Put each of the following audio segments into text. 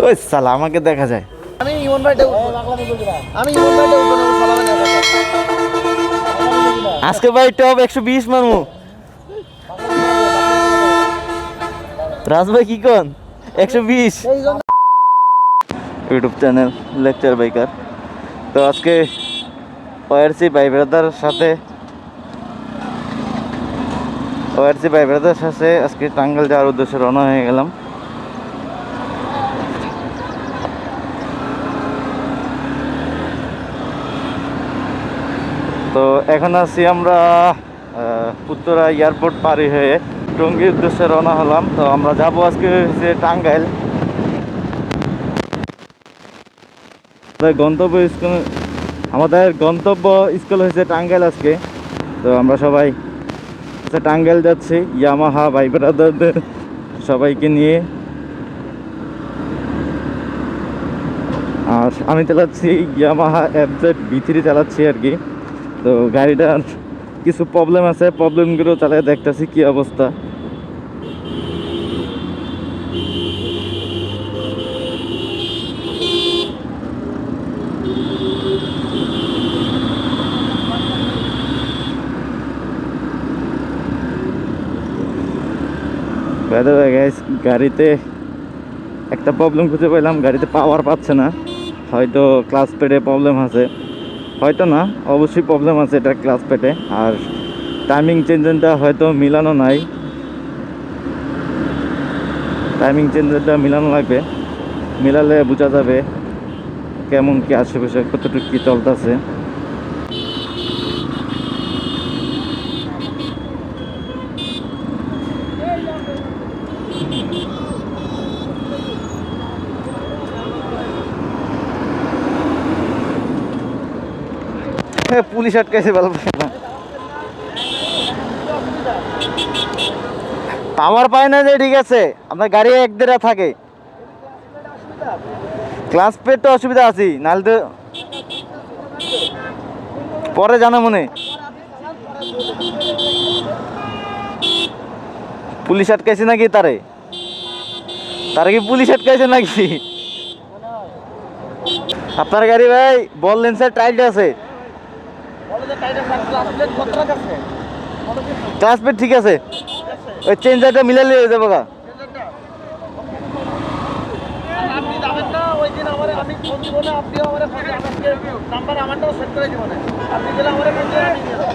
ওই সালা আমাকে দেখা যায়। আমি ইমন ভাইটা আমি ইমন ভাইটা উঠবো না সালামে দেখা যায়। আজকে ভাই টপ 120 মারমু। রাজ ভাই কি কোন 120 ইউটিউব চ্যানেল লেকচার বাইকার। তো আজকে ওআরসি ভাই ব্রাদার সাথে আজকে টাঙ্গাইল যাওয়ার উদ্দেশ্যে রওনা হয়ে গেলাম। তো এখন আছি আমরা উত্তরা এয়ারপোর্ট পারি হয়ে টঙ্গীর উদ্দেশ্যে রওনা হলাম। তো আমরা যাবো আজকে হচ্ছে টাঙ্গাইল। আমাদের গন্তব্য স্কুল হয়েছে টাঙ্গাইল আজকে। তো আমরা সবাই টাঙ্গাইল যাচ্ছি ইয়ামাহা ভাই ব্রাদারদের সবাইকে নিয়ে। আর আমি চালাচ্ছি ইয়ামাহা FZ V3 চালাচ্ছি আর কি। তো গাড়িটার কিছু প্রবলেম আছে, প্রবলেমগুলো চালিয়ে দেখতেছি কি অবস্থা। গাড়িতে একটা প্রবলেম খুঁজে পেলাম, গাড়িতে পাওয়ার পাচ্ছে না। হয়তো ক্লাচ প্লেটে প্রবলেম আছে, হয়তো না অবশ্যই প্রবলেম আছে এটা ক্লাচ প্লেটে। আর টাইমিং চেঞ্জারটা হয়তো মিলানো নাই, টাইমিং চেঞ্জারটা মিলানো লাগবে, মিলালে বোঝা যাবে কেমন কি আশেপাশে কতটুকু কি চলতেছে। পুলিশ আটকাইছে ভালো না, পাওয়ার পায় না যে ঠিক আছে। আপনার গাড়ি এক দেড়া থাকে, ক্লাস প্লেট তো অসুবিধা আছে, নাহলে তো পরে জানা মনে। পুলিশ আটকাইছে নাকি তারে কি পুলিশ আটকাইছে নাকি? আপনার গাড়ি ভাই বললেন স্যার টাইট আছে, ক্লাস প্লেট ঠিক আছে, ওই চেঞ্জারটা মিলালে হয়ে যাবো গা। আপনি যাবেন না ওই দিন আমার আমি ফোন দিব না, আপনি আমার নাম্বার আমারটাও সেট করে দিব না, আপনি গেলে আমার ফোন দিয়ে আমি নিয়ে যাবো।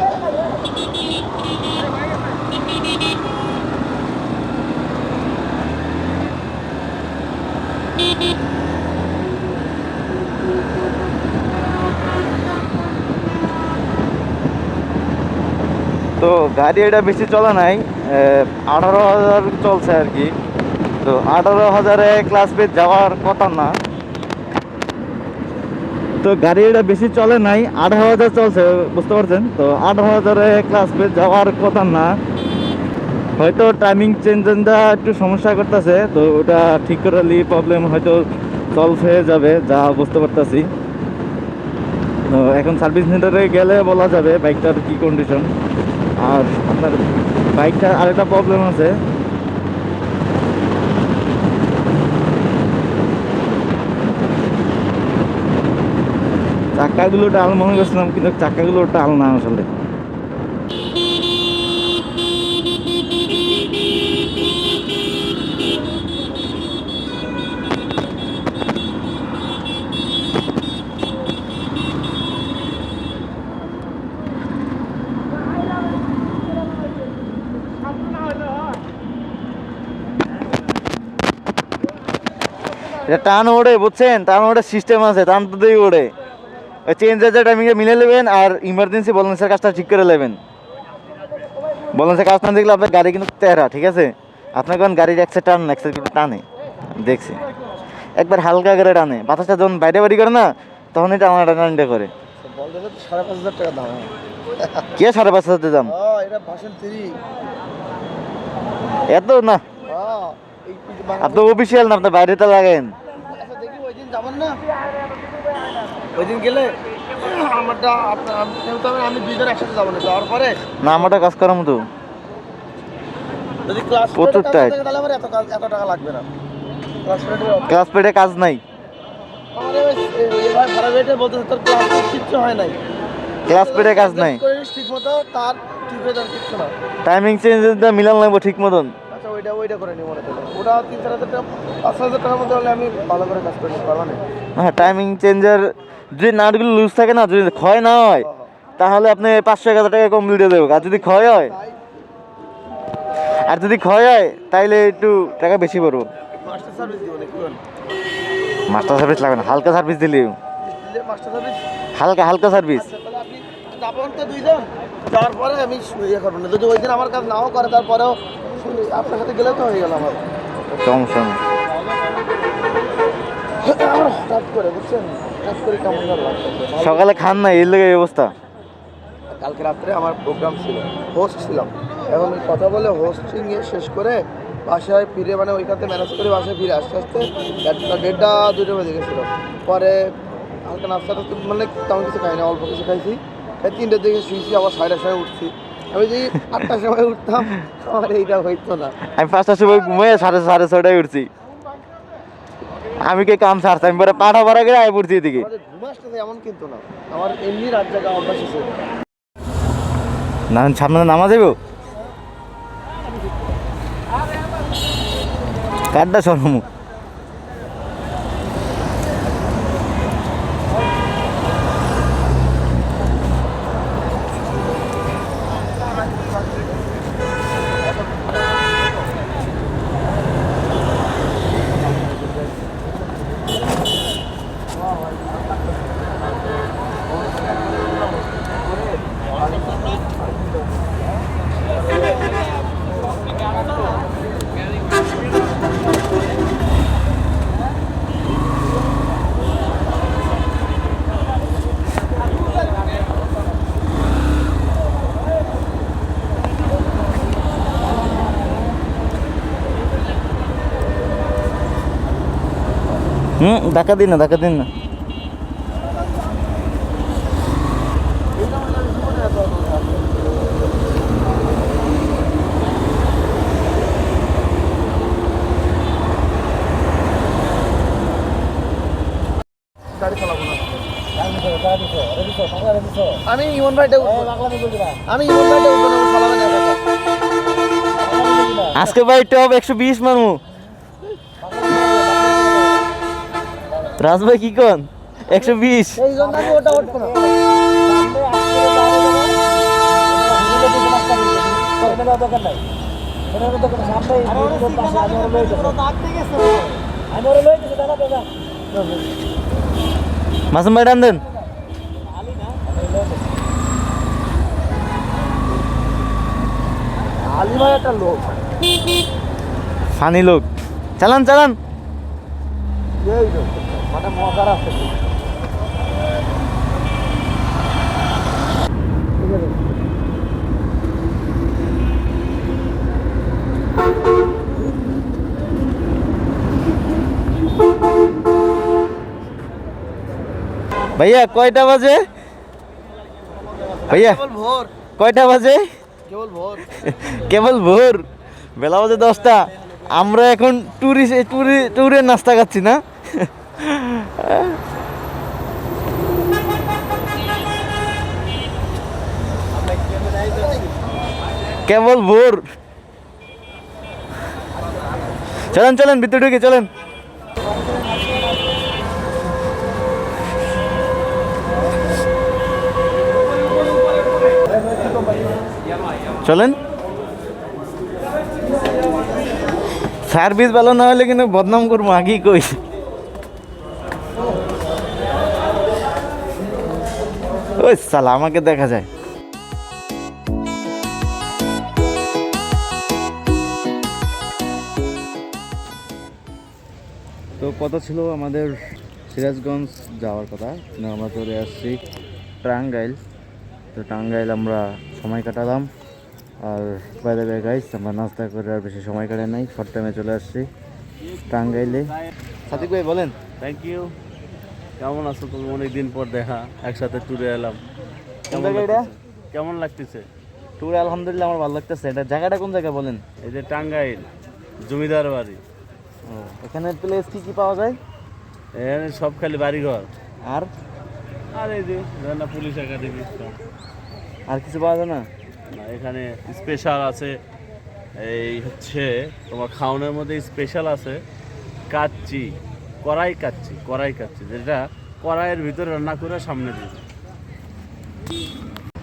তো গাড়ি এটা বেশি চলে নাই, 18,000 চলছে আর কি। তো 18,000-এ ক্লাস প্লেট যাওয়ার কথা না। তো গাড়ি এটা বেশি চলে নাই, 18,000 চলছে, বুঝতে পারছেন। তো 18,000-এ ক্লাস প্লেট যাওয়ার কথা না, হয়তো টাইমিং চেঞ্জটা একটু সমস্যা করতেছে। তো ওটা ঠিক করে নিয়ে প্রবলেম হয়তো সলভ হয়ে যাবে, যা বুঝতে পারতেছি। তো এখন সার্ভিস সেন্টারে গেলে বলা যাবে বাইকটার কি কন্ডিশন। আর আপনার বাইকটার আরেকটা প্রবলেম আছে, চাকাগুলো টাল মনে করছিলাম, কিন্তু চাকাগুলো টাল না আসলে। এটা টান ওড়ে, বুঝছেন, টান ওড়ে সিস্টেম আছে, টান তো দিয়ে ওড়ে। ওই চেঞ্জার টাইমিংয়ে মিলে নেবেন আর ইমার্জেন্সি বলেন্সের কাজটা ঠিক করে নেবেন। বলেন্সের কাজ না দেখলে আপনার গাড়ি কিন্তু তেরা, ঠিক আছে। আপনার কোন গাড়ির একসাইড টান না, একসাইড কিন্তু টানে, দেখছি একবার হালকা করে টানে। বাতাসটা যখন বাইরে বাড়ি করে না, তখন এটা আমার টানটা করে। 5,500 টাকা দাম। কে 5,500 দাম? এত না, আপনি অফিসিয়াল না, আপনি বাইরে তো লাগেন। দেখি ওই দিন যাবেন না, ওই দিন গেলে আমারটা আমি 2 জন একসাথে যাবো না, যাওয়ার পরে না আমারটা কাজ করার মতো যদি ক্লাস প্রচুর টাইট, তাহলে আমার এত টাকা লাগবে না। ক্লাস পেটে কাজ নাই। আমার ভাই ভাড়া রেটে বলতে তোর ক্লাস কিচ্ছু হয় নাই, ক্লাস পেটে কাজ নাই, ঠিক মতো তার ঠিক হয়ে যাবে কিচ্ছু না। টাইমিং চেঞ্জ মিলান লাগবো ঠিক মতন। আচ্ছা ওইটা করে নিই মনে করো, ওটা 3-4 হাজার টাকা 5,000 টাকার মধ্যে হলে আমি ভালো করে কাজ করে নিতে পারবো না। হ্যাঁ, টাইমিং চেঞ্জার যদি নাটগুলো লুজ থাকে না, যদি ক্ষয় না হয় তাহলে আপনি 500-1000 টাকা কম দিয়ে দেবো। আর যদি ক্ষয় হয় তাইলে একটু টাকা বেশি পড়বো। মাস্টার সার্ভিস দিব নাকি বল? মাস্টার সার্ভিস লাগবে না, হালকা সার্ভিস দিলে মাস্টার সার্ভিস হালকা সার্ভিস। তাহলে আপনি যাবেন তো দুইজন, যাওয়ার পরে আমি ইয়ে করবো না, যদি ওই দিন আমার কাজ নাও করে তারপরেও আপনার সাথে গেলেও তো হয়ে গেল আমার। সমস্যা নেই। আমার হঠাৎ করে বুঝছেন, হঠাৎ করে কেমন যেন লাগতেছে। সকালে খান না, এর লেগে এই অবস্থা। কালকে রাত্রে আমার প্রোগ্রাম ছিল, হোস্ট ছিলাম, এবং এই কথা বলে হোস্টিং এ শেষ করে বাসায় ফিরে মানে ওইখানে ম্যানেজ করে বাসায় ফিরে আস্তে আস্তে 1:30-2টা বেজে গেছিলো। পরে হালকা নাস্তা টাস্তা মানে তেমন কিছু খাই না, অল্প কিছু খাইছি, 3টার দিকে শুয়েছি, আবার 8:30টার সময় উঠছি। আমি যদি 8টার সময় উঠতাম আমার এইটা হইতো না। আমি 5টার সময় ঘুমিয়ে 6:30টায় উঠছি। আমি কে কাম ছাড়ছি, আমি পরে পাঠা ভরা করে আয় পড়ছি এদিকে। আমাদের ঘুম আসতেছে এমন কিন্তু না, আমার এমনি রাত জায়গা অভ্যাস আছে। না সামনে নামা যাবো কাঠটা সরমু। ধাক্কা দিন না। গাড়ি চালাবো না। আমি ইমন ভাইটা উঠবো, আমি ইমন ভাইটা উঠবো না, চালাবে না একা। আজকে ভাই টপ 120 মানু। রাজ ভাই কি কোন 120? এই জন্য আমি ওটা উঠবো না। মাসুম ভাই টান দেন। আলী ভাই একটা লোক, ফানি লোক, চালান এই লোক মানে মজার আছে। ভাইয়া কয়টা বাজে? ভাইয়া কেবল ভোর, কয়টা বাজে? কেবল ভোর। কেবল ভোর, বেলা বাজে 10টা। আমরা এখন ট্যুরের নাস্তা খাচ্ছি না? কেবল ভোর। চলেন ভিতরে ঢুকে চলেন। চলেন, সার্ভিস ভালো না হলে কিন্তু বদনাম করবো, আগেই কই। ওই সালা আমাকে দেখা যায়। তো কথা ছিল আমাদের সিরাজগঞ্জ যাওয়ার কথা, কিন্তু আমরা চলে আসছি টাঙ্গাইল। তো টাঙ্গাইল আমরা সময় কাটালাম। আর বাইরে গাইস আমরা নাস্তা করে আর বেশি সময় কাটে নাই, শর্ট টাইমে চলে আসছি টাঙ্গাইলে। সাদিক ভাই বলেন। Thank you. কেমন আছো তুমি? অনেকদিন পর দেখা, একসাথে ট্যুরে এলাম। কেমন লাগতেছে? ট্যুরে আলহামদুলিল্লাহ আমার ভালো লাগতেছে। এটা জায়গাটা কোন জায়গা বলেন? এই যে টাঙ্গাইল জমিদার বাড়ি। এখানে প্লেস কি কি পাওয়া যায়? এখানে সব খালি বাড়িঘর। আর আর এই যে রান্না পুলিশ একাডেমি আর কিছু পাওয়া যায় না? না, এখানে স্পেশাল আছে, এই হচ্ছে তোমার খাওয়ানোর মধ্যে স্পেশাল আছে কাচ্চি, কড়াই কাচ্চি যেটা কড়াইয়ের ভিতরে রান্না করে সামনে দিই।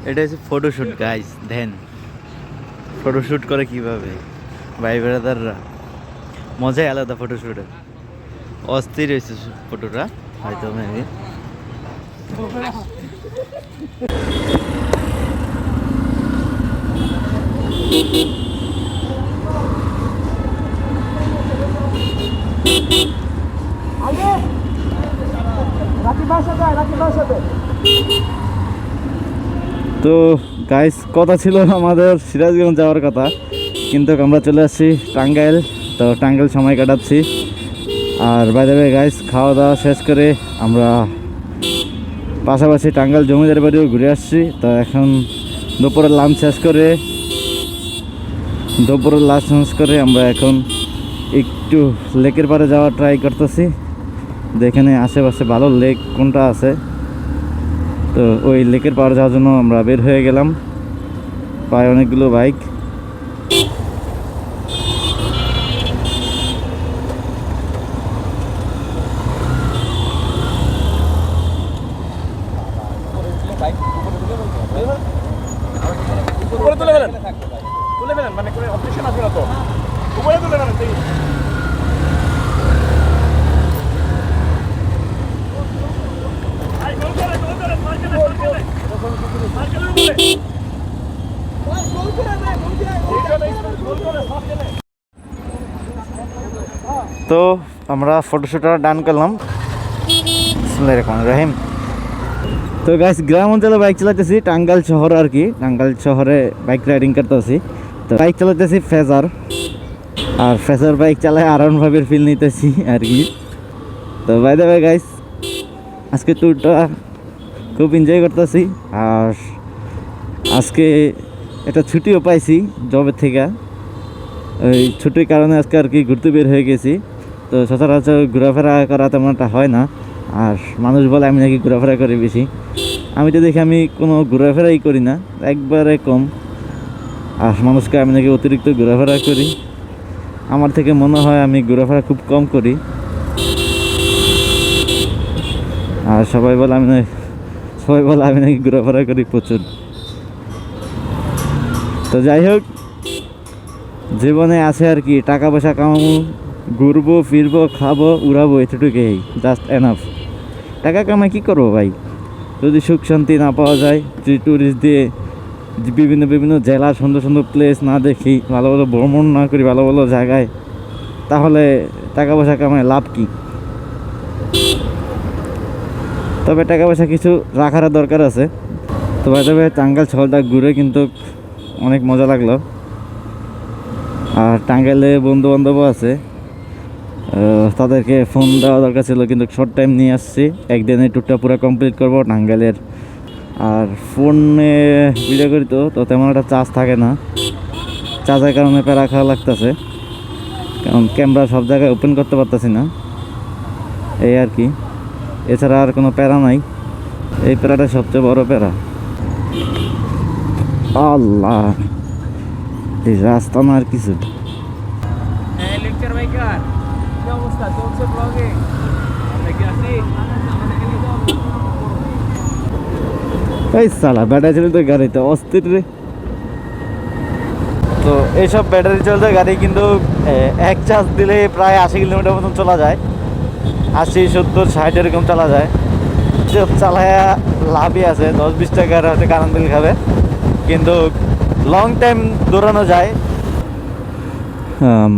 এটা হচ্ছে ফটোশুট গাইস, দেন ফটোশুট করে কিভাবে ভাই ব্রাদাররা, মজাই আলাদা ফটোশুটে, অস্থির হয়েছে ফটোটা হয়তো মেবি। তো গাইস কথা ছিল আমাদের সিরাজগঞ্জ যাওয়ার কথা, কিন্তু আমরা চলে আসছি টাঙ্গাইল। তো টাঙ্গাইল সময় কাটাচ্ছি। আর বাইরে গাইস খাওয়া দাওয়া শেষ করে আমরা পাশাপাশি টাঙ্গাইল জমিদার বাড়িও ঘুরে আসছি। তো এখন দুপুরের লাঞ্চ শেষ করে আমরা এখন একটু লেকের পাড়ে যাওয়ার ট্রাই করতেছি। এখানে আশেপাশে ভালো লেক কোনটা আছে, তো ওই লেকের পাড়ে যাওয়ার জন্য আমরা বের হয়ে গেলাম, প্রায় অনেকগুলো বাইক। তো আমরা ফটোশ্যুটটা ডান করলাম। বিসমিল্লাহির রহমানির রহিম। তো গাইস গ্রাম অঞ্চলে বাইক চালাতেছি, টাঙ্গাইল শহর আর কি, টাঙ্গাইল শহরে বাইক রাইডিং করতেছি। তো বাইক চালাতেছি ফেজার, আর ফেজার বাইক চালায় আরাউন্ড ভাবের ফিল নিতেছি আর কি। তো বাই দ্য ওয়ে গাইস, আজকে ট্যুরটা খুব এনজয় করতেছি। আর আজকে একটা ছুটিও পাইছি জবের থেকে, ওই ছুটির কারণে আজকে আর কি ঘুরতে বের হয়ে গেছি। তো সচরাচর ঘোরাফেরা করা তেমন একটা হয় না, আর মানুষ বলে আমি নাকি ঘোরাফেরা করি বেশি। আমি তো দেখি আমি কোনো ঘোরাফেরাই করি না, একবারে কম। আর মানুষকে আমি নাকি অতিরিক্ত ঘোরাফেরা করি, আমার থেকে মনে হয় আমি ঘোরাফেরা খুব কম করি। আর সবাই বলে আমি নাকি ঘোরাফেরা করি প্রচুর। তো যাই হোক, জীবনে আছে আর কি, টাকা পয়সা কামাবো, ঘুরবো ফিরবো খাবো উড়াবো, এতটুকুই জাস্ট এনাফ। টাকা কামাই কী করবো ভাই, যদি সুখ শান্তি না পাওয়া যায়, যদি ট্যুরিস্ট দিয়ে বিভিন্ন জেলা সুন্দর সুন্দর প্লেস না দেখি, ভালো ভালো ভ্রমণ না করি ভালো ভালো জায়গায়, তাহলে টাকা পয়সা কামাই লাভ কি? তবে টাকা পয়সা কিছু রাখার দরকার আছে। তো ভাই তবে টাঙ্গাইল শহরটা ঘুরে কিন্তু অনেক মজা লাগলো। আর টাঙ্গাইলে বন্ধু বান্ধবও আছে, তাদেরকে ফোন দেওয়া দরকার ছিল, কিন্তু শর্ট টাইম নিয়ে আসছি, একদিনে ট্যুরটা পুরো কমপ্লিট করবো টাঙ্গাইলের। আর ফোনে ভিডিও করি তো তেমন একটা চার্জ থাকে না, চার্জের কারণে প্যারা খাওয়া লাগতেছে, কারণ ক্যামেরা সব জায়গায় ওপেন করতে পারতেছি না, এই আর কি। এছাড়া আর কোনো প্যারা নাই, এই প্যারাটা সবচেয়ে বড় প্যারা। আল্লাহ, এই রাস্তা না আর কিছু। এই সালা ব্যাটারি চালিত গাড়িতে অস্থির রে। তো এইসব ব্যাটারি চালিত গাড়ি কিন্তু এক চার্জ দিলে প্রায় 80 কিলোমিটার মতন চলা যায়, 80, 70, 60 এরকম চলা যায়। চালায়া লাভই আছে, 10-20 টাকার হয়তো কারেন্ট বিল খাবে, কিন্তু লং টাইম দৌড়ানো যায়।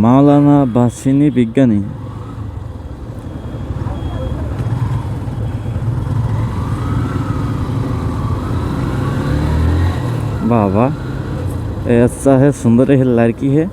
মাওলানা ভাসানী বিজ্ঞানী, बाबा ऐसा है, सुंदर है, लड़की है।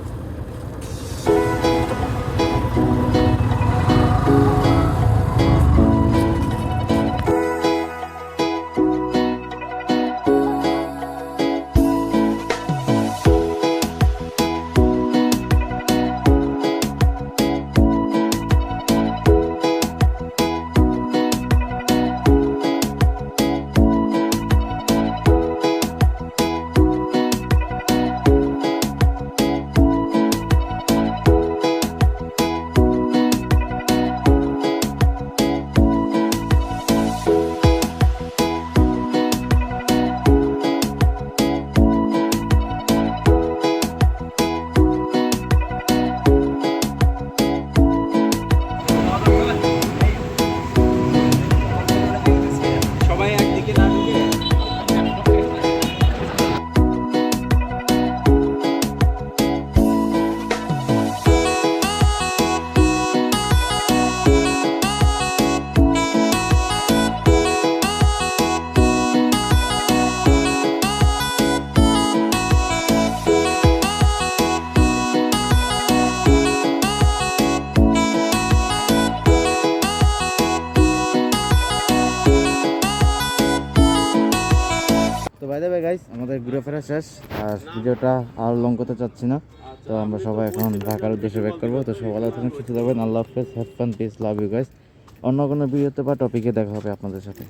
বাই দ্য ওয়ে গাইস, আমাদের ঘুরে ফেরা শেষ, আর ভিডিওটা আর লং করতে চাচ্ছি না। তো আমরা সবাই এখন ঢাকার উদ্দেশ্যে ব্যাক করবো। তো সবাই ভালো থাকুন, সুস্থ থাকবেন। আল্লাহ হাফেজ, have fun, peace, love you guys. অন্য কোনো ভিডিওতে বা টপিকে দেখা হবে আপনাদের সাথে।